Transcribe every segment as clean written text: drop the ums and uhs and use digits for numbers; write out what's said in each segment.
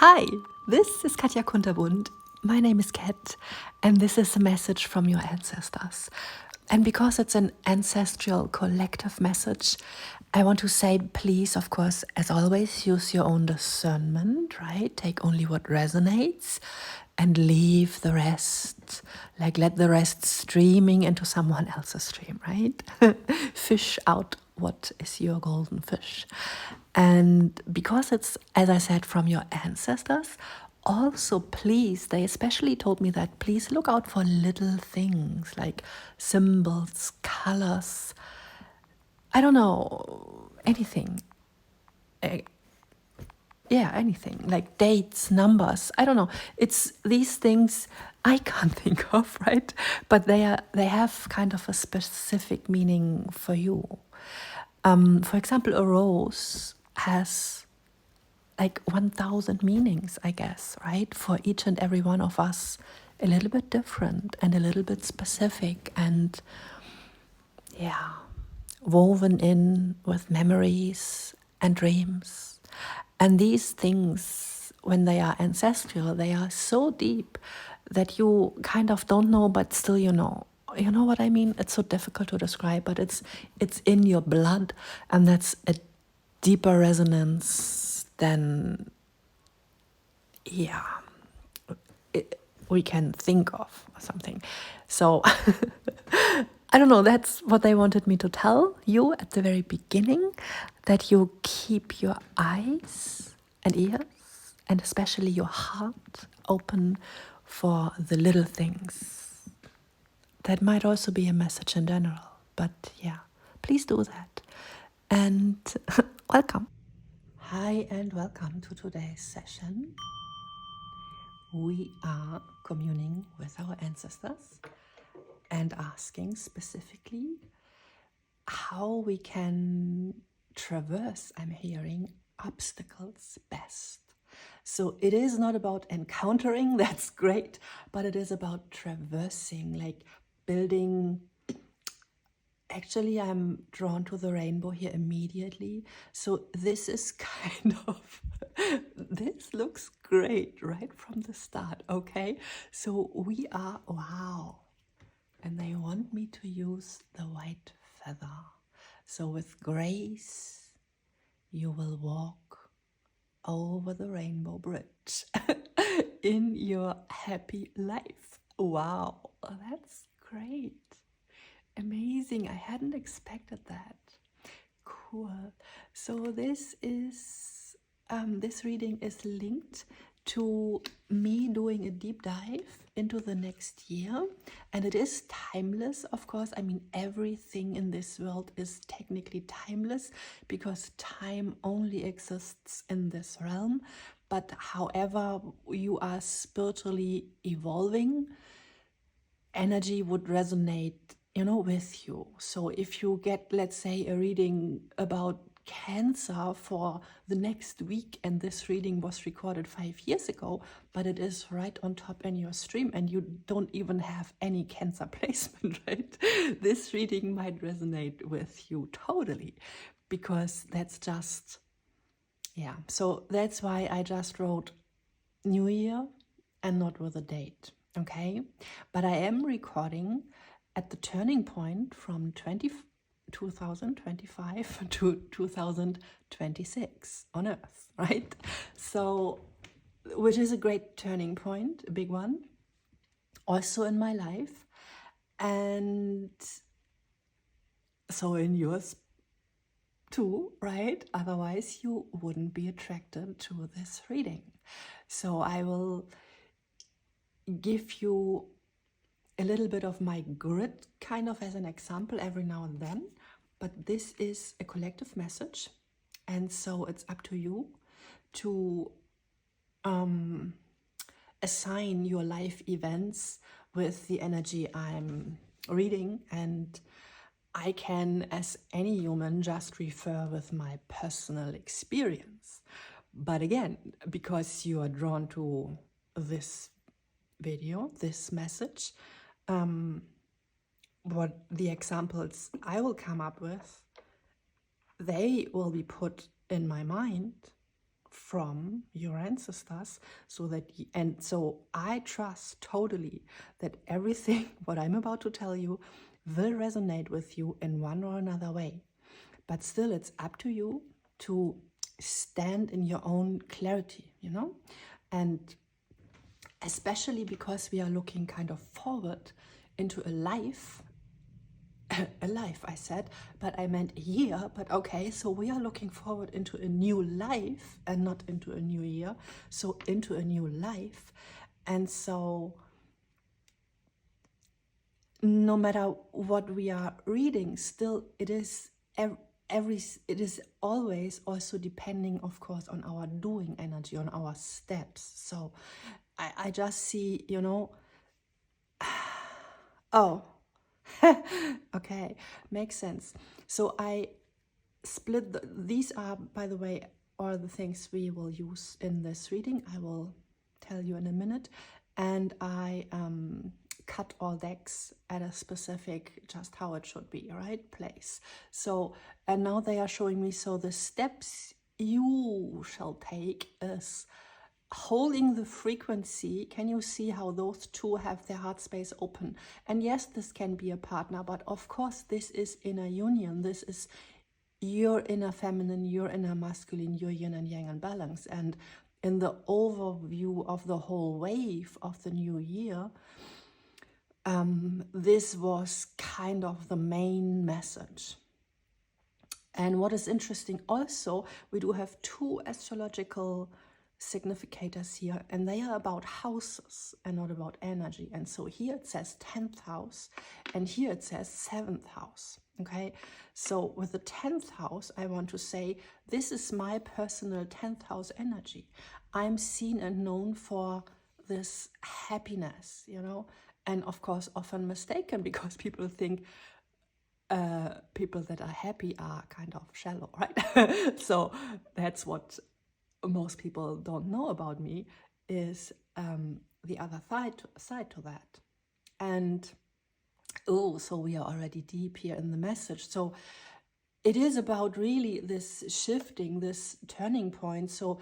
Hi, this is Katja Kunterbund. My name is Kat, and this is a message from your ancestors. And because it's an ancestral collective message, I want to say, please, of course, as always, use your own discernment, right? Take only what resonates and leave the rest. Like, let the rest streaming into someone else's stream, right? Fish out what is your golden fish. And because it's, as I said, from your ancestors, also please, they especially told me that please look out for little things like symbols, colors, I don't know, anything. Anything like dates, numbers. I don't know. It's these things I can't think of, right? But they have kind of a specific meaning for you. For example, a rose has like 1,000 meanings, I guess, right? For each and every one of us, a little bit different and a little bit specific, and woven in with memories and dreams. And these things, when they are ancestral, they are so deep that you kind of don't know, but still you know. You know what I mean? It's so difficult to describe, but it's in your blood, and that's a deeper resonance than, we can think of or something. So I don't know, that's what they wanted me to tell you at the very beginning, that you keep your eyes and ears and especially your heart open for the little things. That might also be a message in general, but please do that. And welcome. Hi and welcome to today's session. We are communing with our ancestors and asking specifically how we can traverse, I'm hearing, obstacles best. So it is not about encountering, that's great, but it is about traversing, like building. Actually, I'm drawn to the rainbow here immediately. So this is kind of, this looks great right from the start, okay? So we are, wow. And they want me to use the white feather. So with grace, you will walk over the rainbow bridge in your happy life. Wow, that's great. Amazing, I hadn't expected that. Cool. So this is, this reading is linked to me doing a deep dive into the next year, and it is timeless, of course. I mean, everything in this world is technically timeless because time only exists in this realm. But however you are spiritually evolving, energy would resonate, with you. So if you get, let's say, a reading about Cancer for the next week, and this reading was recorded 5 years ago, but it is right on top in your stream and you don't even have any Cancer placement, right? This reading might resonate with you totally, because that's just, so that's why I just wrote New Year and not with a date, okay? But I am recording at the turning point from 2025 to 2026 on Earth, right? So, which is a great turning point, a big one, also in my life. And so in yours too, right? Otherwise you wouldn't be attracted to this reading. So I will give you a little bit of my grid kind of as an example every now and then, but this is a collective message, and so it's up to you to assign your life events with the energy I'm reading, and I can, as any human, just refer with my personal experience. But again, because you are drawn to this video, this message, what the examples I will come up with, they will be put in my mind from your ancestors, so that and so I trust totally that everything what I'm about to tell you will resonate with you in one or another way. But still, it's up to you to stand in your own clarity, and especially because we are looking kind of forward into a life. A life, I said, but I meant a year. But okay, so we are looking forward into a new life and not into a new year. So into a new life. And so no matter what we are reading, still it is it is always also depending, of course, on our doing energy, on our steps. So I just see, oh, okay, makes sense. So I split these are, by the way, all the things we will use in this reading. I will tell you in a minute. And I cut all decks at a specific, just how it should be, right, place. So, and now they are showing me, so the steps you shall take is holding the frequency. Can you see how those two have their heart space open? And yes, this can be a partner, but of course this is inner union. This is your inner feminine, your inner masculine, your yin and yang and balance. And in the overview of the whole wave of the new year, this was kind of the main message. And what is interesting also, we do have two astrological significators here, and they are about houses and not about energy. And so here it says 10th house, and here it says 7th house. Okay, so with the 10th house, I want to say, this is my personal 10th house energy. I'm seen and known for this happiness, and of course often mistaken, because people think people that are happy are kind of shallow, right? So that's what most people don't know about me, is the other side to that. And so we are already deep here in the message. So it is about really this shifting, this turning point. So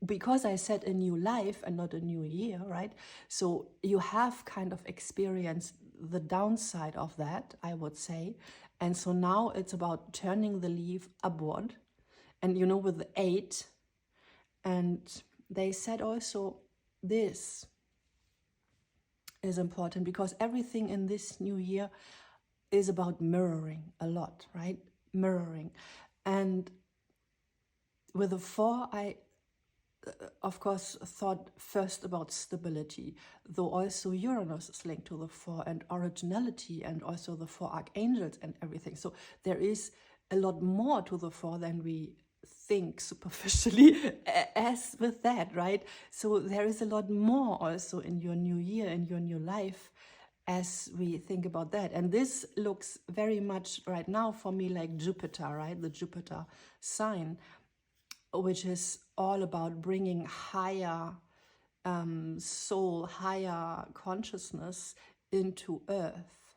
because I said a new life and not a new year, right? So you have kind of experienced the downside of that, I would say. And so now it's about turning the leaf upward. And with the 8, and they said also this is important, because everything in this new year is about mirroring a lot, right? Mirroring. And with the 4, I of course thought first about stability, though also Uranus is linked to the 4, and originality, and also the 4 archangels and everything. So there is a lot more to the 4 than we think superficially as with that, right? So there is a lot more also in your new year, in your new life, as we think about that. And this looks very much right now for me like Jupiter, right? The Jupiter sign, which is all about bringing higher soul, higher consciousness into Earth.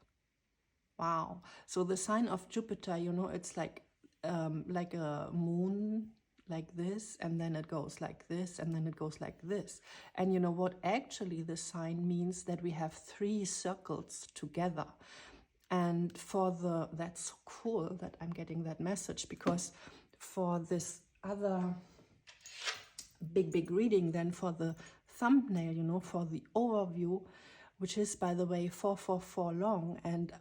Wow. So the sign of Jupiter, it's like a moon, like this, and then it goes like this, and then it goes like this. And you know what? Actually, the sign means that we have 3 circles together. And that's so cool that I'm getting that message, because for this other big reading, then for the thumbnail, for the overview, which is, by the way, 444 long, and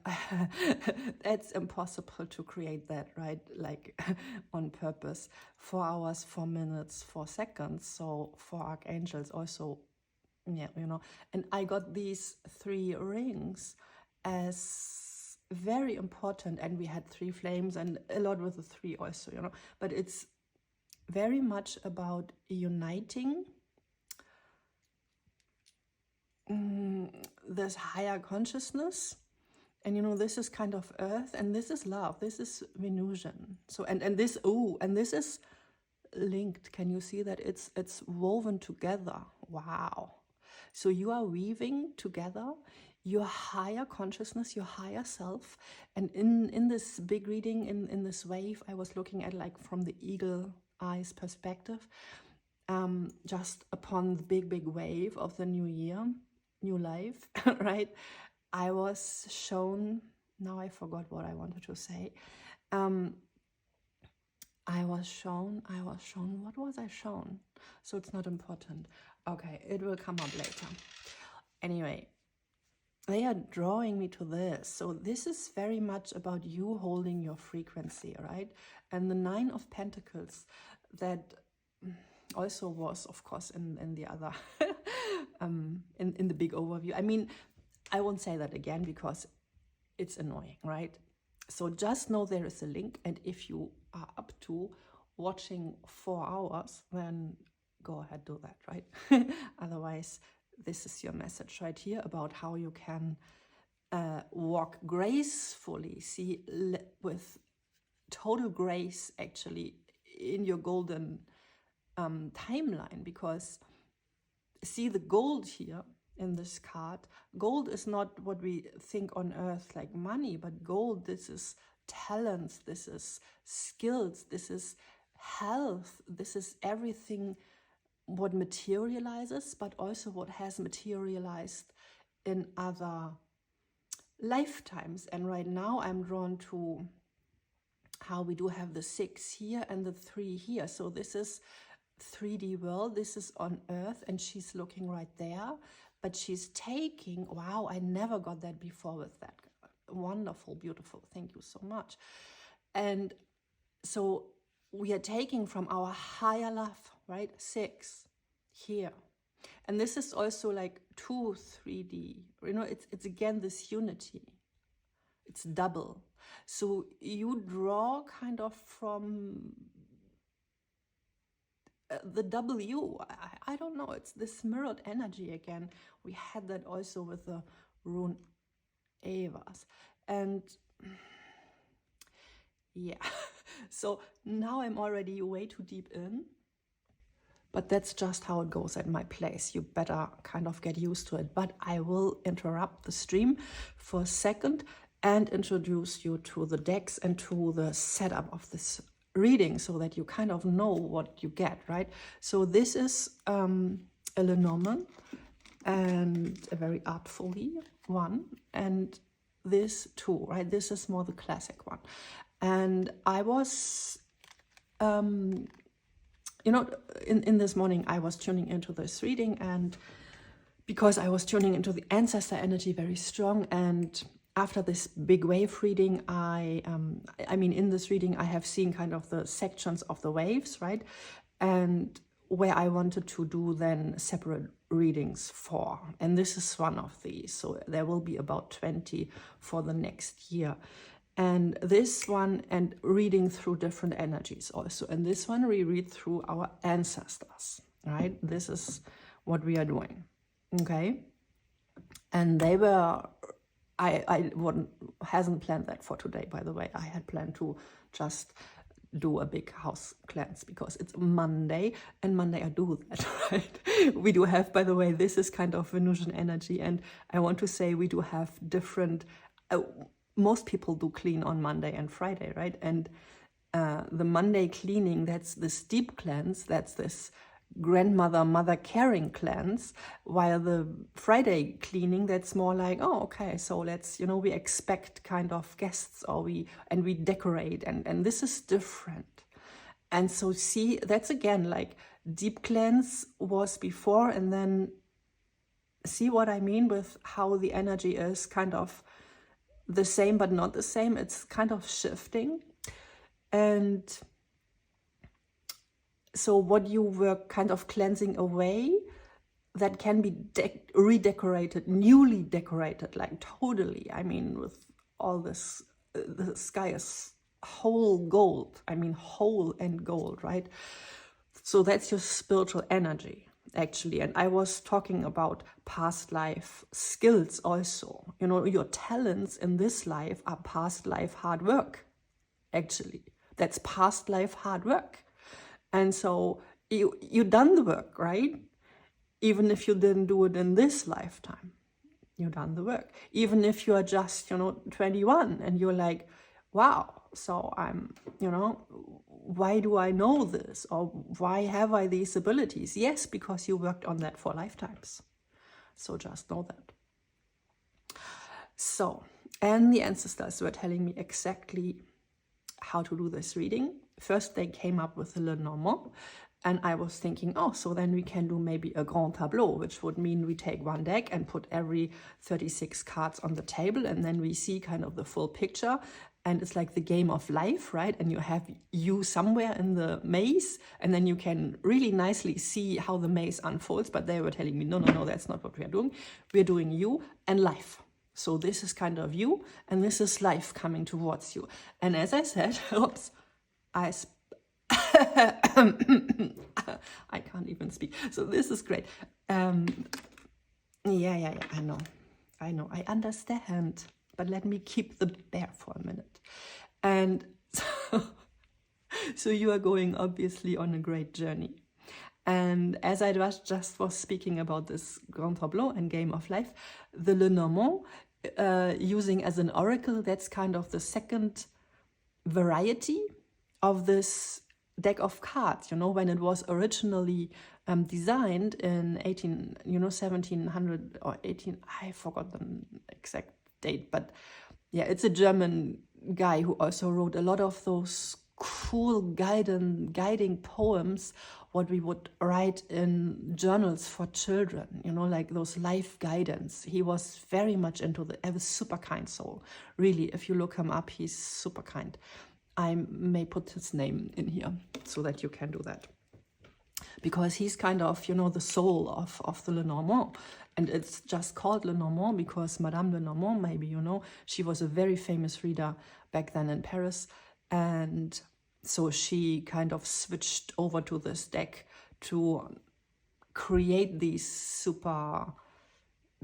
that's impossible to create that, right? Like on purpose. 4 hours, 4 minutes, 4 seconds. So 4 archangels also, yeah, And I got these 3 rings as very important, and we had 3 flames and a lot with the 3 also, But it's very much about uniting this higher consciousness. And this is kind of Earth, and this is love, this is Venusian. So and this is linked. Can you see that it's woven together? Wow. So you are weaving together your higher consciousness, your higher self. And in this big reading, in this wave, I was looking at, like, from the eagle eyes perspective, just upon the big wave of the new year, new life, right? I was shown, now I forgot what I wanted to say. I was shown, what was I shown? So it's not important. Okay, it will come up later. Anyway, they are drawing me to this. So this is very much about you holding your frequency, right? And the 9 of Pentacles, that also was, of course, in the other, in the big overview. I mean, I won't say that again because it's annoying, right? So just know there is a link, and if you are up to watching 4 hours, then go ahead, do that, right? Otherwise, this is your message right here about how you can walk gracefully, see, with total grace, actually, in your golden timeline. Because see the gold here in this card, gold is not what we think on earth like money, but gold, this is talents, this is skills, this is health, this is everything what materializes, but also what has materialized in other lifetimes. And right now I'm drawn to how we do have the 6 here and the 3 here. So this is 3D world, this is on earth, and she's looking right there, but she's taking, wow, I never got that before with that. Wonderful, beautiful, thank you so much. And so we are taking from our higher love, right? 6 here. And this is also like 2, 3D, you know, it's again this unity. It's double. So you draw kind of from the W, I don't know, it's this mirrored energy again. We had that also with the rune Evas. And yeah, so now I'm already way too deep in. But that's just how it goes at my place. You better kind of get used to it. But I will interrupt the stream for a second and introduce you to the decks and to the setup of this reading so that you kind of know what you get, right? So this is a Lenormand, and a very artfully one, and this too, right? This is more the classic one. And I was, you know, in this morning I was tuning into this reading, and because I was tuning into the ancestor energy very strong, and after this big wave reading, I mean, in this reading, I have seen kind of the sections of the waves, right? And where I wanted to do then separate readings for. And this is one of these. So there will be about 20 for the next year. And this one, and reading through different energies also. And this one, we read through our ancestors, right? This is what we are doing, okay? And they were... I hasn't planned that for today, by the way. I had planned to just do a big house cleanse because it's Monday, and Monday I do that, right? We do have, by the way, this is kind of Venusian energy, and I want to say we do have different, most people do clean on Monday and Friday, right? And the Monday cleaning, that's this deep cleanse, that's this grandmother, mother caring cleanse, while the Friday cleaning, that's more like, oh, okay, so let's, you know, we expect kind of guests, or we decorate, and this is different. And so see, that's again like deep cleanse was before, and then see what I mean with how the energy is kind of the same but not the same. It's kind of shifting. And so what you were kind of cleansing away, that can be redecorated, newly decorated, like totally. I mean, with all this, the sky is whole gold. I mean, whole and gold, right? So that's your spiritual energy, actually. And I was talking about past life skills also. You know, your talents in this life are past life hard work, actually. That's past life hard work. And so you done the work, right? Even if you didn't do it in this lifetime, you done the work. Even if you are just, you know, 21 and you're like, wow, so I'm, you know, why do I know this? Or why have I these abilities? Yes, because you worked on that for lifetimes. So just know that. So, and the ancestors were telling me exactly how to do this reading. First, they came up with the Lenormand, and I was thinking, oh, so then we can do maybe a grand tableau, which would mean we take one deck and put every 36 cards on the table, and then we see kind of the full picture. And it's like the game of life, right? And you have you somewhere in the maze, and then you can really nicely see how the maze unfolds. But they were telling me, no, no, no, that's not what we are doing. We're doing you and life. So this is kind of you, and this is life coming towards you. And as I said, oops, I can't even speak. So this is great. Yeah, I know, I understand. But let me keep the bear for a minute. And so you are going obviously on a great journey. And as I just was speaking about this Grand Tableau and Game of Life, the Lenormand, using as an oracle, that's kind of the second variety of this deck of cards. You know, when it was originally designed in 1700 or 18, I forgot the exact date, but yeah, it's a German guy who also wrote a lot of those cool guiding poems, what we would write in journals for children, you know, like those life guidance. He was very much into a super kind soul. Really, if you look him up, he's super kind. I may put his name in here so that you can do that. Because he's kind of, you know, the soul of the Lenormand. And it's just called Lenormand because Madame Lenormand, maybe you know, she was a very famous reader back then in Paris. And so she kind of switched over to this deck to create these super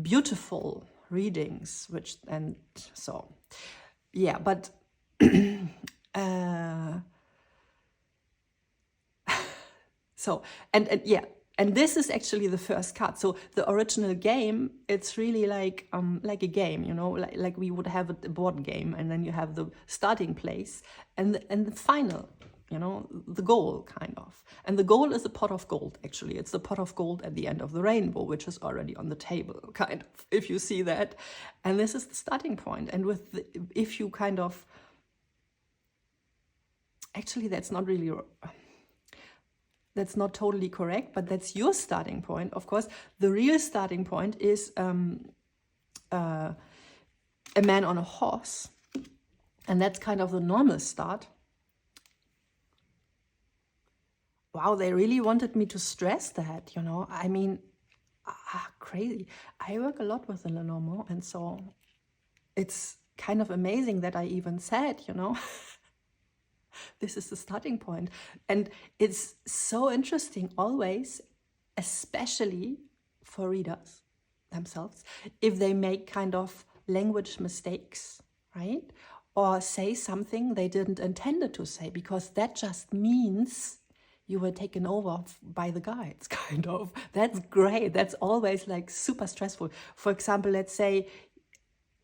beautiful readings, and so, yeah, but so, and yeah, and this is actually the first card. So the original game, it's really like a game, you know, like we would have a board game, and then you have the starting place and the final, you know, the goal kind of. And the goal is a pot of gold, actually. It's the pot of gold at the end of the rainbow, which is already on the table, kind of, if you see that. And this is the starting point. And if you kind of, actually, that's not really... That's not totally correct, but that's your starting point. Of course, the real starting point is a man on a horse. And that's kind of the normal start. Wow, they really wanted me to stress that, you know. I mean, crazy. I work a lot with the Lenormand, and so it's kind of amazing that I even said, you know, this is the starting point. And it's so interesting always, especially for readers themselves, if they make kind of language mistakes, right? Or say something they didn't intend to say, because that just means you were taken over by the guides, kind of. That's great. That's always like super stressful. For example, let's say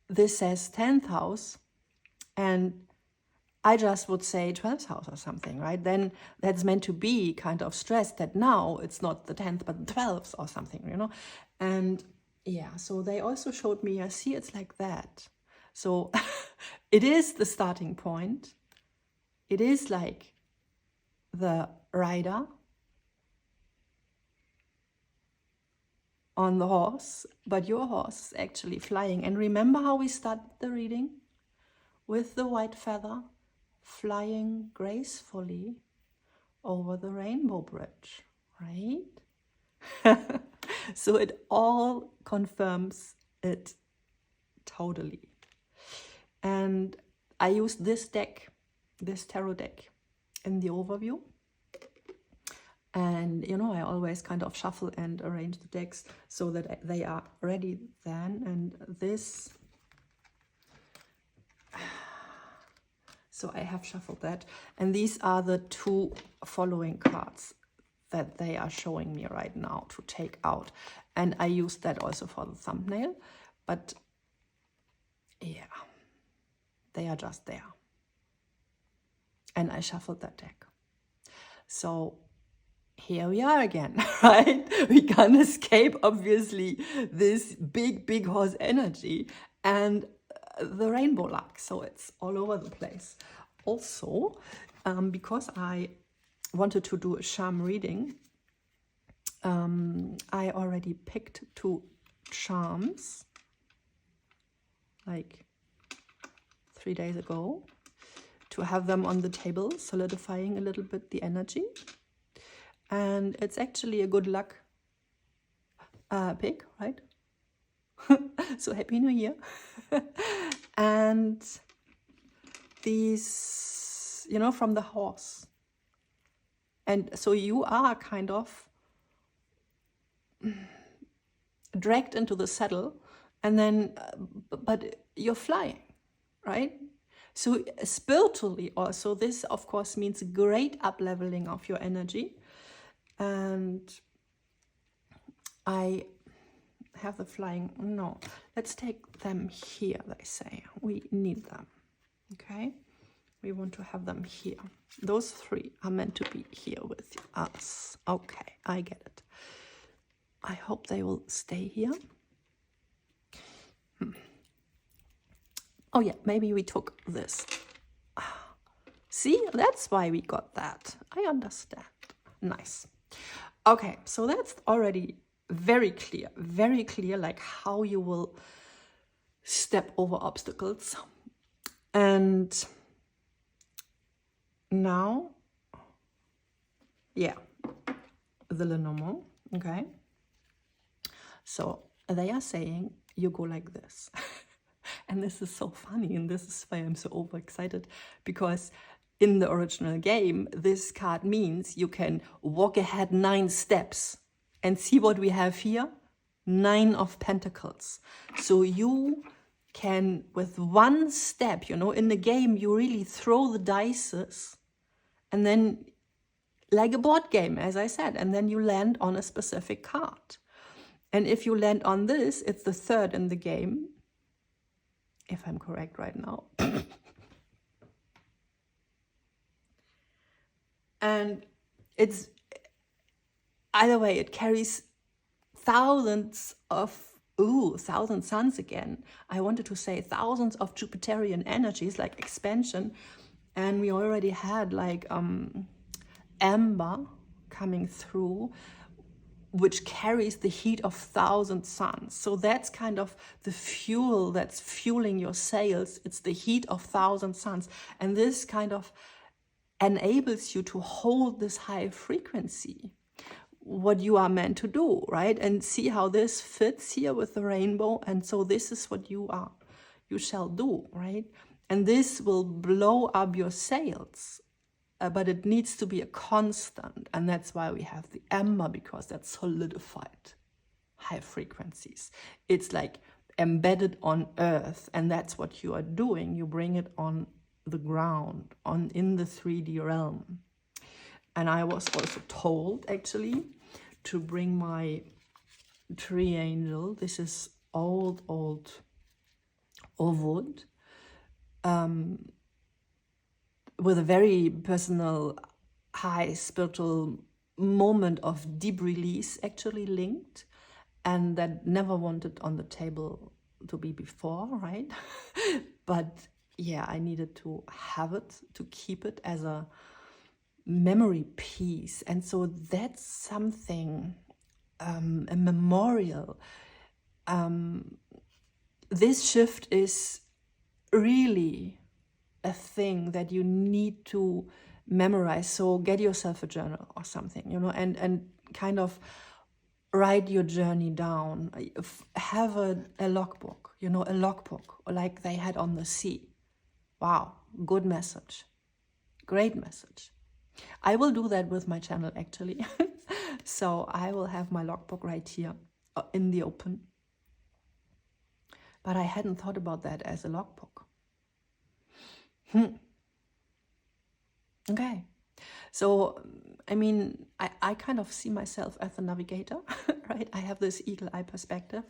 this says 10th house, and I just would say 12th house or something, right? Then that's meant to be kind of stressed that now it's not the 10th, but the 12th or something, you know? And yeah, so they also showed me, I see it's like that. So it is the starting point. It is like the rider on the horse, but your horse is actually flying. And remember how we started the reading? With the white feather flying gracefully over the rainbow bridge, right? So it all confirms it totally. And I used this deck, this tarot deck, in the overview. And, you know, I always kind of shuffle and arrange the decks so that they are ready then. And this... So I have shuffled that. And these are the two following cards that they are showing me right now to take out. And I used that also for the thumbnail. But yeah, they are just there. And I shuffled that deck. So here we are again, right? We can't escape, obviously, this big horse energy and the rainbow luck. So it's all over the place. Also, because I wanted to do a charm reading, I already picked 2 charms like 3 days ago to have them on the table, solidifying a little bit the energy. And it's actually a good luck pick, right? So Happy New Year. And these, you know, from the horse. And so you are kind of dragged into the saddle, and then, but you're flying, right? So spiritually also, this of course means great up-leveling of your energy. And I have the flying, no, let's take them here, they say. We need them, okay? We want to have them here. Those 3 are meant to be here with us. Okay, I get it. I hope they will stay here. Oh yeah, maybe we took this. See, that's why we got that. I understand. Nice. Okay, so that's already very clear, like how you will step over obstacles. And now, yeah, the Lenormand, okay? So they are saying you go like this. And this is so funny, and this is why I'm so overexcited, because in the original game, this card means you can walk ahead 9 steps. And see what we have here? 9 of Pentacles. So you can, with 1 step, you know, in the game, you really throw the dices, and then, like a board game, as I said, and then you land on a specific card. And if you land on this, it's the 3rd in the game, if I'm correct right now. And it's, either way, it carries thousands of, 1,000 suns again. I wanted to say thousands of Jupiterian energies, like expansion. And we already had like amber coming through, which carries the heat of 1,000 suns. So that's kind of the fuel that's fueling your sails. It's the heat of 1,000 suns. And this kind of enables you to hold this high frequency, what you are meant to do, right? And see how this fits here with the rainbow. And so this is what you shall do, right? And this will blow up your sails. But it needs to be a constant, and that's why we have the amber, because that's solidified high frequencies. It's like embedded on earth, and that's what you are doing. You bring it on the ground, in the 3D realm. And I was also told, actually, to bring my tree angel. This is old wood. With a very personal, high spiritual moment of deep release actually linked, and that never wanted on the table to be before, right? But yeah, I needed to have it, to keep it as a memory piece. And so that's something, a memorial. This shift is really a thing that you need to memorize. So get yourself a journal or something, you know, and kind of write your journey down. Have a logbook, you know, a logbook like they had on the sea. Wow, good message. Great message. I will do that with my channel, actually. So I will have my logbook right here in the open. But I hadn't thought about that as a logbook. Okay. So, I mean, I kind of see myself as a navigator, right? I have this eagle eye perspective.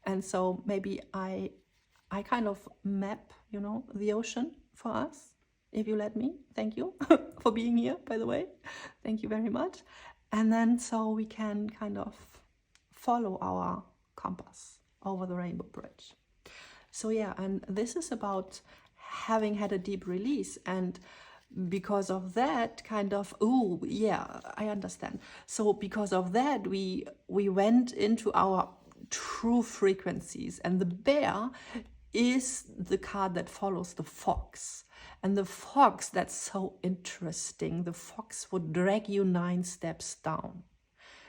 And so maybe I kind of map, you know, the ocean for us. if you let me. Thank you for being here, by the way. Thank you very much. And then so we can kind of follow our compass over the rainbow bridge. So yeah, and this is about having had a deep release, and because of that kind of, oh yeah, I understand. So because of that, we went into our true frequencies, and the bear is the card that follows the fox. And the fox, that's so interesting. The fox would drag you 9 steps down.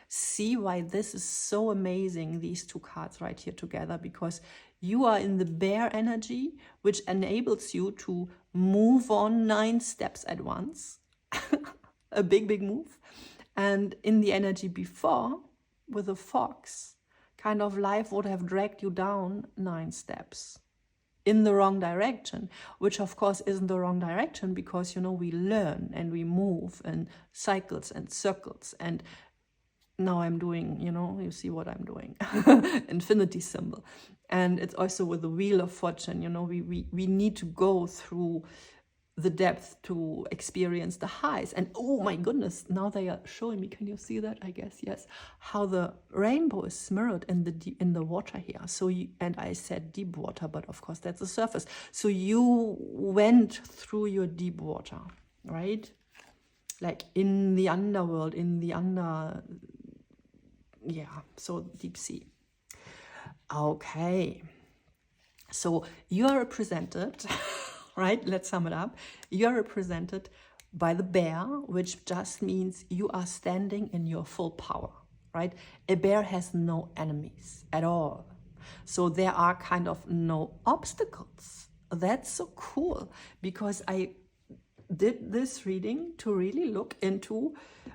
See why this is so amazing, these two cards right here together, because you are in the bear energy, which enables you to move on 9 steps at once, a big move. And in the energy before, with the fox, kind of life would have dragged you down 9 steps in the wrong direction, which of course isn't the wrong direction, because, you know, we learn and we move in cycles and circles. And now I'm doing, you know, you see what I'm doing, infinity symbol. And it's also with the wheel of fortune, you know, we need to go through the depth to experience the highs. And oh my goodness, now they are showing me, can you see that? I guess yes, how the rainbow is mirrored in the water here. So and I said deep water, but of course that's the surface. So you went through your deep water, right? Like in the underworld, so deep sea. Okay, so you are represented, right? Let's sum it up. You are represented by the bear, which just means you are standing in your full power, right? A bear has no enemies at all. So there are kind of no obstacles. That's so cool, because I did this reading to really look into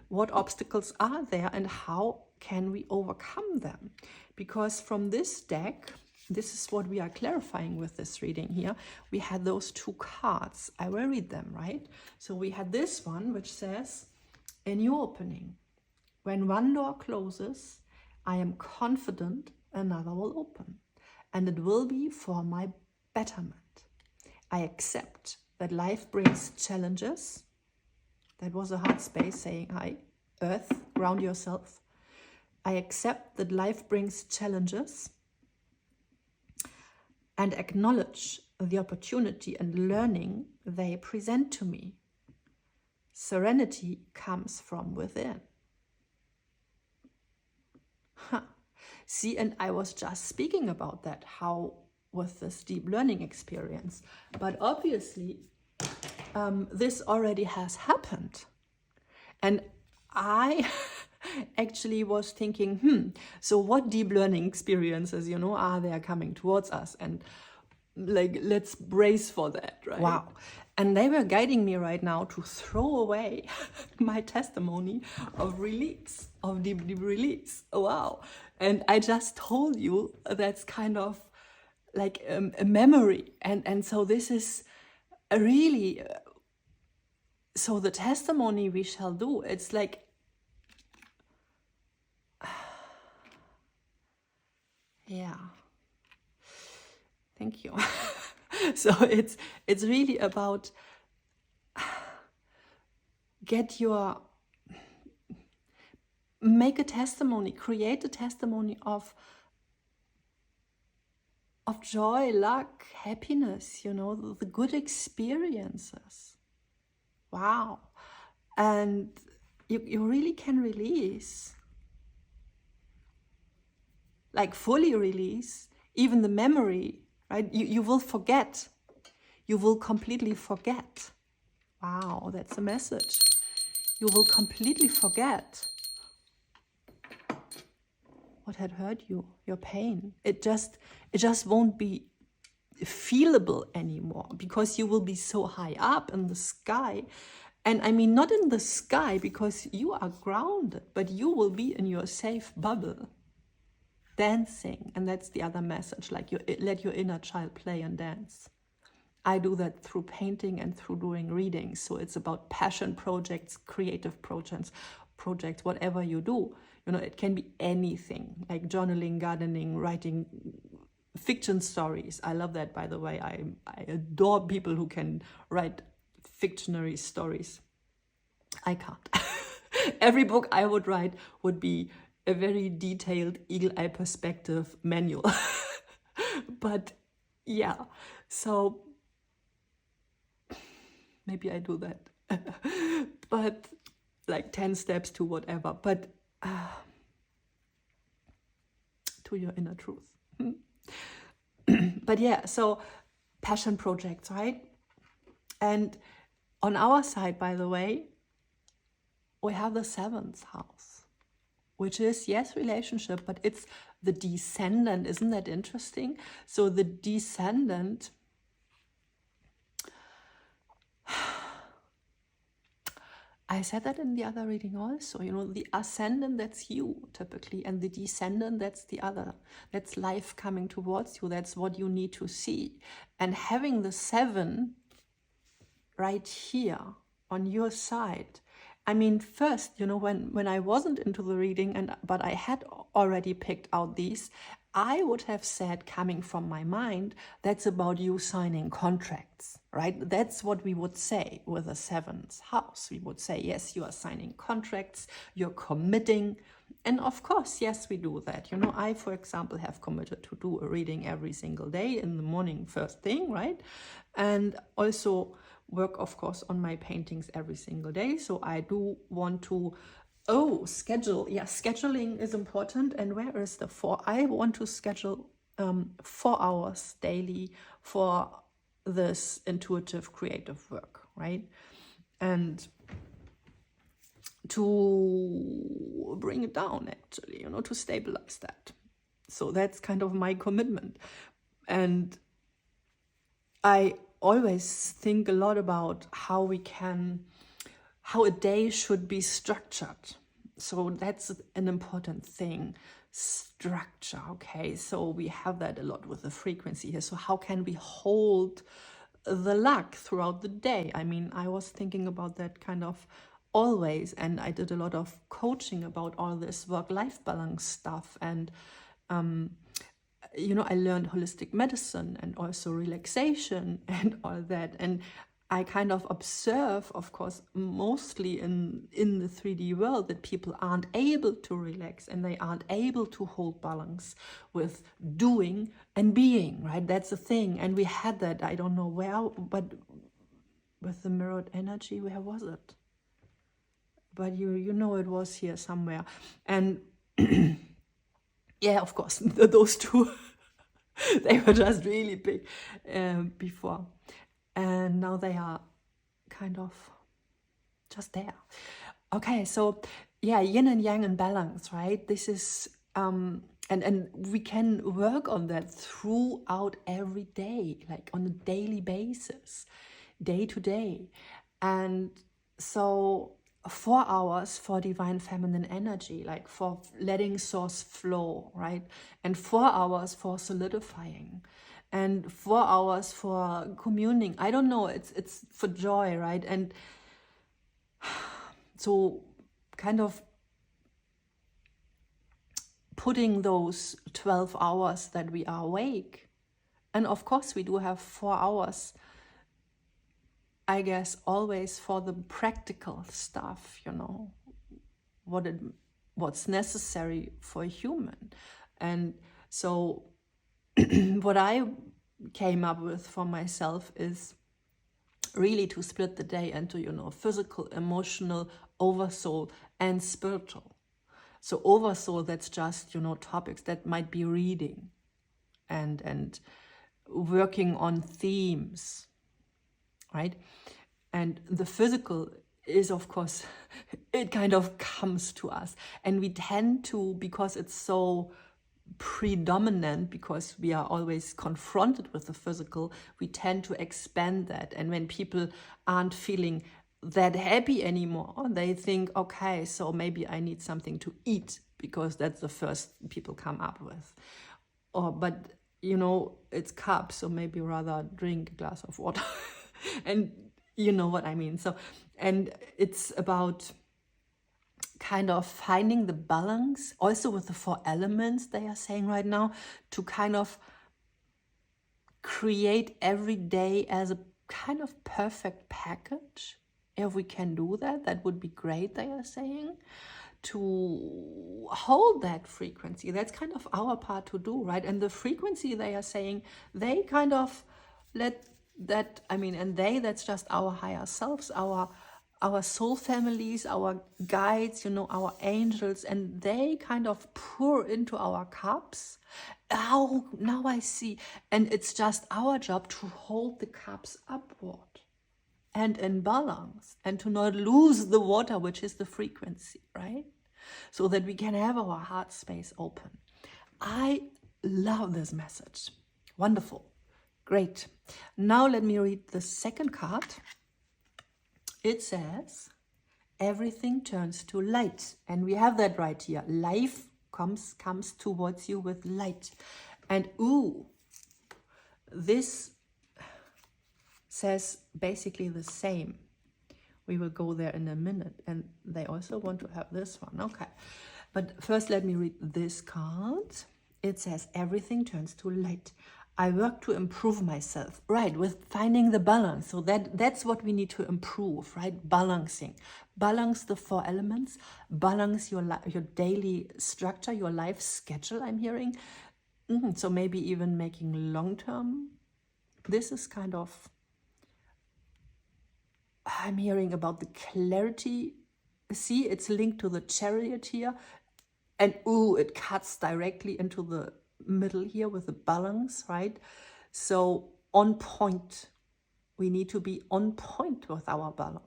what obstacles are there and how can we overcome them. Because from this deck, this is what we are clarifying with this reading here. We had those 2 cards. I will read them, right? So we had this one, which says, a new opening. When one door closes, I am confident another will open, and it will be for my betterment. I accept that life brings challenges. That was a hard space saying hi. Earth, ground yourself. I accept that life brings challenges and acknowledge the opportunity and learning they present to me. Serenity comes from within. See, and I was just speaking about that, how with this deep learning experience. But obviously, this already has happened. And I actually was thinking, so what deep learning experiences, you know, are there coming towards us? And like, let's brace for that, right? Wow. And they were guiding me right now to throw away my testimony of release, of deep release. Wow. And I just told you that's kind of like a memory. And so this is a really, so the testimony we shall do, it's like, yeah. Thank you. So it's really about make a testimony, create a testimony of joy, luck, happiness, you know, the good experiences. Wow. And you really can release, like fully release, even the memory, right? You will forget. You will completely forget. Wow, that's a message. You will completely forget what had hurt you, your pain. It just won't be feelable anymore, because you will be so high up in the sky. And I mean, not in the sky because you are grounded, but you will be in your safe bubble, dancing. And that's the other message, like let your inner child play and dance. I do that through painting and through doing readings. So it's about passion projects, creative projects, whatever you do. You know, it can be anything, like journaling, gardening, writing fiction stories. I love that, by the way. I adore people who can write fictionary stories. I can't. Every book I would write would be a very detailed eagle eye perspective manual. But yeah, so maybe I do that. But like 10 steps to whatever, but to your inner truth. But yeah, so passion projects, right? And on our side, by the way, we have the 7th house, which is, yes, relationship, but it's the descendant. Isn't that interesting? So the descendant, I said that in the other reading also, you know, the ascendant, that's you typically, and the descendant, that's the other. That's life coming towards you. That's what you need to see. And having the 7 right here on your side, I mean, first, you know, when I wasn't into the reading, but I had already picked out these, I would have said, coming from my mind, that's about you signing contracts, right? That's what we would say with the 7th house. We would say, yes, you are signing contracts, you're committing. And of course, yes, we do that. You know, I, for example, have committed to do a reading every single day in the morning, first thing, right? And also work, of course, on my paintings every single day. So I do want to, schedule. Yeah, scheduling is important. And where is the 4? I want to schedule 4 hours daily for this intuitive creative work, right? And to bring it down, actually, you know, to stabilize that. So that's kind of my commitment. And I always think a lot about how a day should be structured. So that's an important thing. Structure, okay? So we have that a lot with the frequency here. So how can we hold the luck throughout the day? I mean, I was thinking about that kind of always, and I did a lot of coaching about all this work-life balance stuff. And you know, I learned holistic medicine and also relaxation and all that. And I kind of observe, of course, mostly in the 3D world, that people aren't able to relax and they aren't able to hold balance with doing and being, right? That's the thing. And we had that, I don't know where, but with the mirrored energy, where was it? But you know it was here somewhere. And yeah, of course, those two, they were just really big before. And now they are kind of just there. Okay, so yeah, yin and yang and balance, right? This is, and we can work on that throughout every day, like on a daily basis, day to day. And so 4 hours for divine feminine energy, like for letting source flow, right? And 4 hours for solidifying. And 4 hours for communing. I don't know, it's for joy, right? And so kind of putting those 12 hours that we are awake. And of course we do have 4 hours, I guess, always for the practical stuff, you know, what's necessary for a human. And so what I came up with for myself is really to split the day into, you know, physical, emotional, oversoul, and spiritual. So oversoul, that's just, you know, topics that might be reading and working on themes, right? And the physical is, of course, it kind of comes to us. And we tend to, because it's so predominant, because we are always confronted with the physical, we tend to expand that. And when people aren't feeling that happy anymore, they think, okay, so maybe I need something to eat, because that's the first people come up with. But you know, it's carbs, so maybe rather drink a glass of water. And you know what I mean. So, and it's about kind of finding the balance, also with the 4 elements they are saying right now, to kind of create every day as a kind of perfect package. If we can do that, that would be great, they are saying, to hold that frequency. That's kind of our part to do, right? And the frequency, they are saying, they kind of let that, I mean, and they, that's just our higher selves, our soul families, our guides, you know, our angels, and they kind of pour into our cups. Oh, now I see. And it's just our job to hold the cups upward and in balance, and to not lose the water, which is the frequency, right? So that we can have our heart space open. I love this message. Wonderful. Great. Now let me read the second card. It says, everything turns to light. And we have that right here. Life comes towards you with light. And ooh, this says basically the same. We will go there in a minute. And they also want to have this one. Okay. But first let me read this card. It says, everything turns to light. I work to improve myself, right, with finding the balance. So that's what we need to improve, right? Balancing. Balance the 4 elements, balance your daily structure, your life schedule, I'm hearing. So maybe even making long-term. This is kind of, I'm hearing about the clarity. See, it's linked to the Chariot here. And ooh, it cuts directly into the middle here with the balance, right? So on point. We need to be on point with our balance.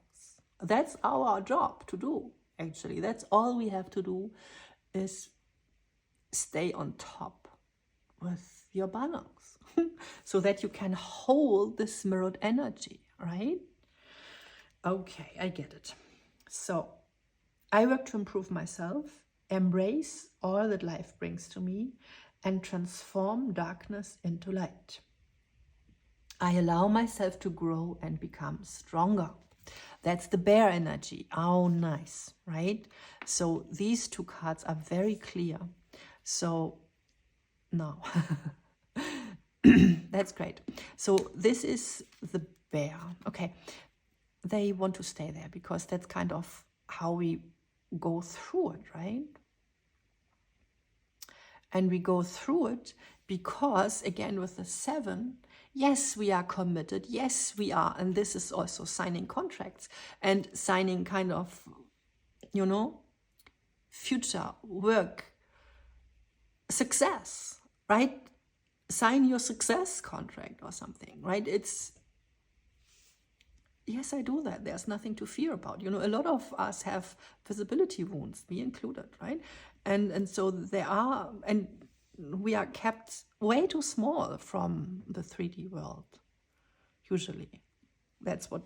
That's our job to do, actually. That's all we have to do, is stay on top with your balance so that you can hold this mirrored energy, right? Okay, I get it. So I work to improve myself, embrace all that life brings to me, and transform darkness into light. I allow myself to grow and become stronger. That's the bear energy. Oh, nice, right? So these 2 cards are very clear. So now, that's great. So this is the bear. Okay, they want to stay there because that's kind of how we go through it, right? And we go through it because, again, with the 7, yes, we are committed. Yes, we are. And this is also signing contracts and signing kind of, you know, future work, success, right? Sign your success contract or something, right? It's, yes, I do that. There's nothing to fear about. You know, a lot of us have visibility wounds, me included, right? And so there are, and we are kept way too small from the 3D world, usually. That's what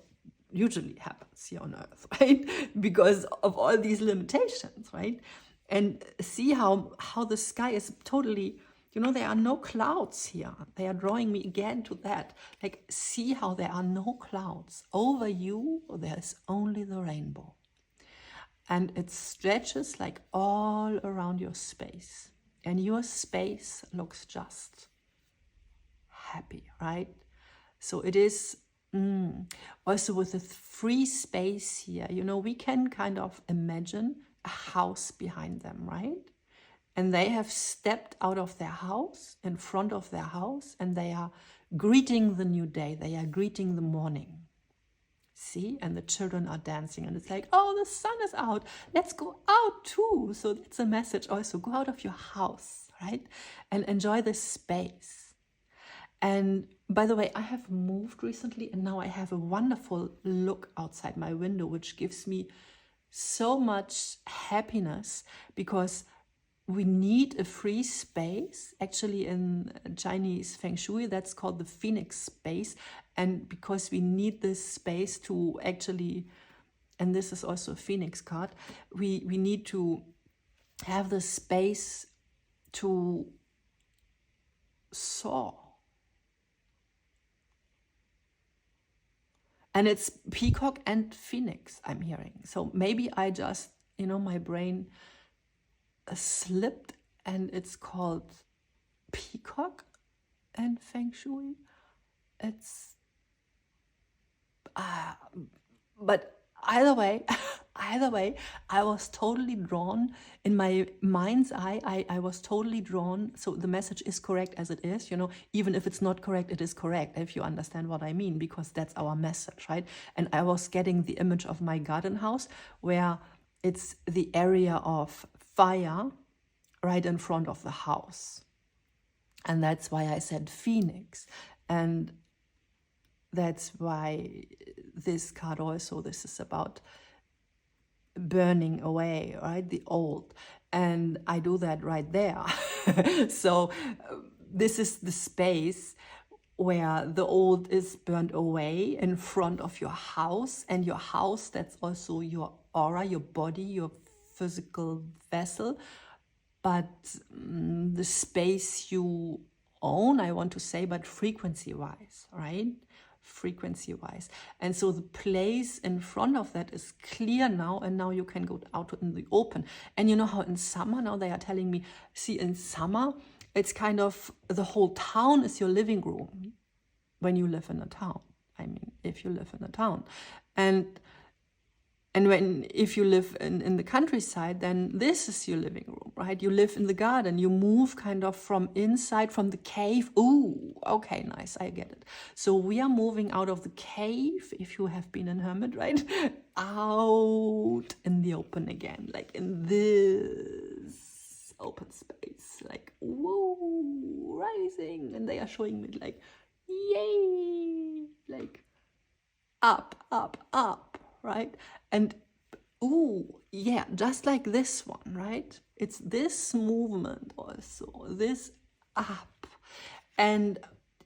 usually happens here on Earth, right? Because of all these limitations, right? And see how the sky is totally, you know, there are no clouds here. They are drawing me again to that. Like, see how there are no clouds. Over you, there's only the rainbow. And it stretches like all around your space. And your space looks just happy, right? So it is also with the free space here, you know, we can kind of imagine a house behind them, right? And they have stepped out of their house, in front of their house, and they are greeting the new day. They are greeting the morning. See? And the children are dancing, and it's like, oh, the sun is out. Let's go out too. So that's a message also. Go out of your house, right? And enjoy the space. And by the way, I have moved recently, and now I have a wonderful look outside my window, which gives me so much happiness, because we need a free space. Actually, in Chinese Feng Shui, that's called the Phoenix space. And because we need this space to actually, and this is also a Phoenix card, we need to have the space to soar. And it's peacock and phoenix, I'm hearing. So maybe I just, you know, my brain slipped, and it's called peacock and Feng Shui. It's But either way, either way, I was totally drawn in my mind's eye. I was totally drawn. So the message is correct as it is, even if it's not correct, it is correct, if you understand what I mean, because that's our message, right? And I was getting the image of my garden house where it's the area of fire right in front of the house. And that's why I said Phoenix. And that's why this card also, this is about burning away, right? The old. And I do that right there. So this is the space where the old is burned away in front of your house. And your house, that's also your aura, your body, your physical vessel. But the space you own, I want to say, but frequency-wise, right? Frequency-wise. And so the place in front of that is clear now, and now you can go out in the open. And you know how in summer, now they are telling me, see, in summer, it's kind of, the whole town is your living room when you live in a town. I mean, if you live in a town. And if you live in the countryside, then this is your living room, right? You live in the garden. You move kind of from inside, from the cave. Ooh, okay, nice, I get it. So we are moving out of the cave, if you have been in hermit, right? Out in the open again, like in this open space, like, whoa, rising. And they are showing me like, yay, like up, up, up. Right? And ooh, yeah, just like this one, right? It's this movement also, this up. And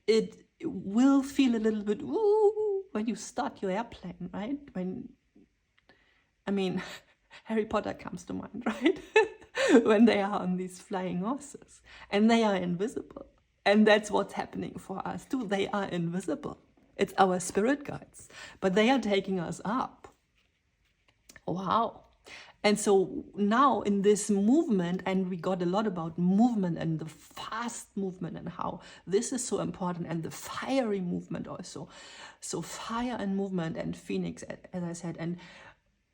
it will feel a little bit ooh when you start your airplane, right? Harry Potter comes to mind, right? When they are on these flying horses and they are invisible. And that's what's happening for us too. They are invisible. It's our spirit guides, but they are taking us up. Wow. And so now in this movement, and we got a lot about movement and the fast movement and how this is so important, and the fiery movement also. So fire and movement and Phoenix, as I said. And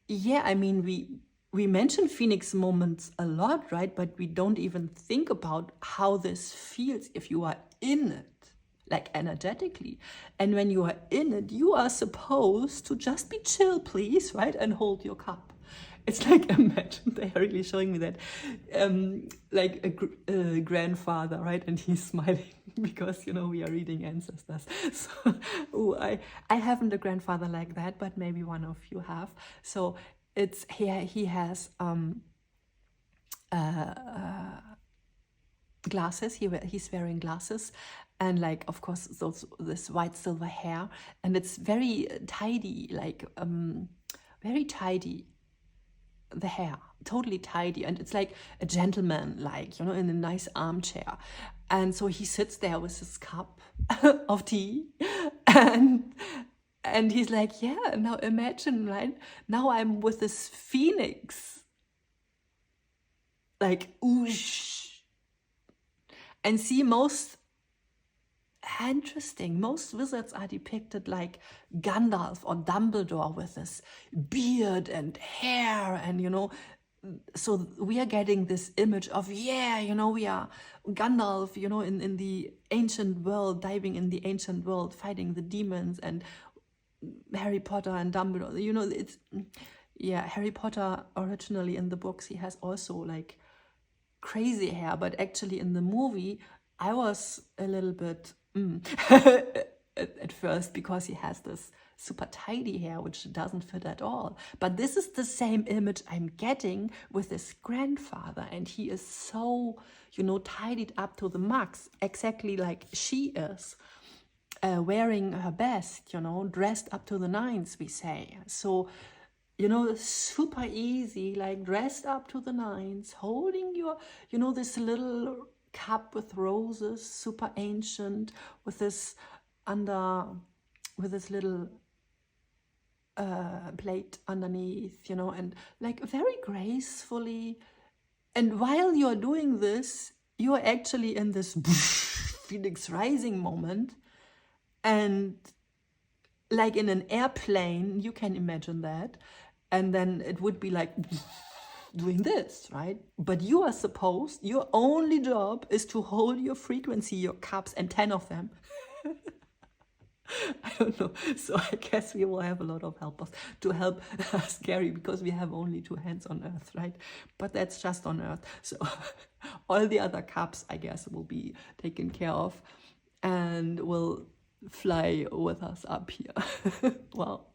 yeah, I mean, we mention Phoenix moments a lot, right? But we don't even think about how this feels if you are in it. Like energetically. And when you are in it, you are supposed to just be chill, please, right? And hold your cup. It's like, imagine, they are really showing me that, like a grandfather, right? And he's smiling because, we are reading ancestors. So, I haven't a grandfather like that, but maybe one of you have. So it's here, he has glasses. He's wearing glasses, and like, of course, this white silver hair, and it's very tidy, like very tidy, the hair, totally tidy, and it's like a gentleman, like, in a nice armchair. And so he sits there with his cup of tea, and he's like, yeah, now imagine, right? Now I'm with this phoenix, like, oosh. And see, most wizards are depicted like Gandalf or Dumbledore with this beard and hair, and so we are getting this image of, we are Gandalf, in the ancient world, diving in the ancient world, fighting the demons, and Harry Potter and Dumbledore, it's, Harry Potter originally in the books, he has also like crazy hair, but actually in the movie I was a little bit at first, because he has this super tidy hair which doesn't fit at all. But this is the same image I'm getting with his grandfather, and he is so tidied up to the max, exactly like she is, wearing her best, dressed up to the nines, we say. So super easy, like dressed up to the nines, holding your, this little cup with roses, super ancient, with this little plate underneath, and like very gracefully. And while you're doing this, you're actually in this Phoenix rising moment, and like in an airplane, you can imagine that. And then it would be like doing this, right? But you are supposed, your only job is to hold your frequency, your cups, and 10 of them. I don't know. So I guess we will have a lot of helpers to help us carry, because we have only 2 hands on Earth, right? But that's just on Earth. So all the other cups, I guess, will be taken care of and will fly with us up here. Well,